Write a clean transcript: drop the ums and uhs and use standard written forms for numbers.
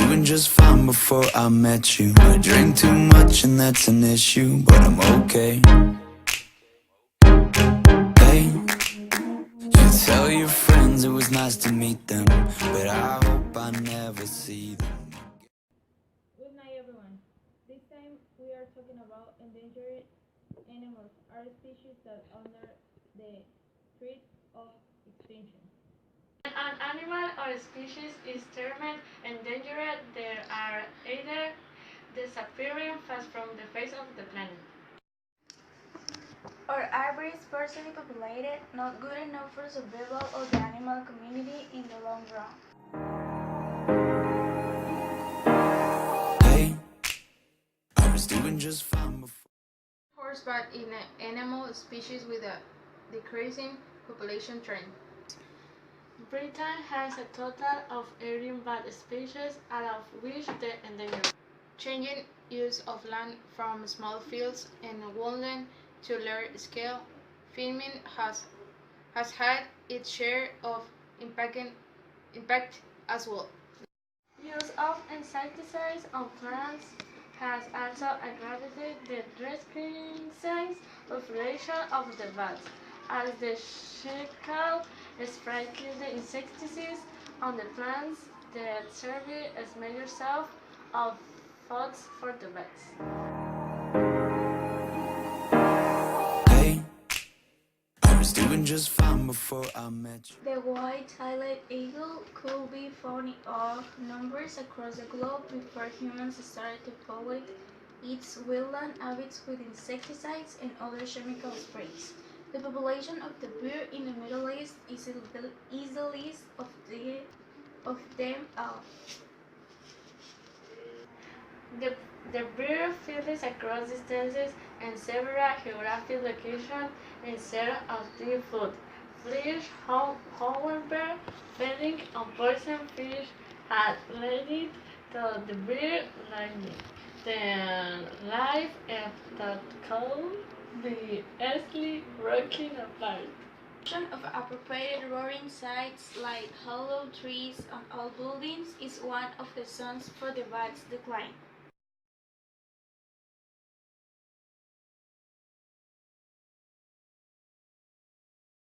doing just fine before I met you. I drink too much and that's an issue, but I'm okay. Hey, you tell your friends it was nice to meet them, but I hope I never see them. Good night, everyone. This time we are talking about endangered animals, are species that are under the threat of extinction. When an animal or species is termed endangered, they are either disappearing fast from the face of the planet, or are very sparsely populated, not good enough for survival of the animal community in the long run. Hey, I was doing just fine before. Horseback is an animal species with a decreasing population trend. Britain has a total of 18 bat species, out of which the endangered. Changing use of land from small fields and woodland to large scale farming has had its share of impact as well. Use of insecticides on plants has also aggravated the decreasing population of the bats, as the chemical spraying the insecticides on the plants that serve as major source of food for the bats. Hey, I was doing just fine before I met you. The white-tailed eagle could be found in all numbers across the globe before humans started to pollute its wildland habits with insecticides and other chemical sprays. The population of the bird in the Middle East is the least of them all. The bird flies across distances and several geographic locations in search of their food. Fish, however, feeding on poison fish has led to the bird lining. The life of that could be easily broken apart. Of appropriate roaring sites like hollow trees on old buildings is one of the reasons for the bat's decline.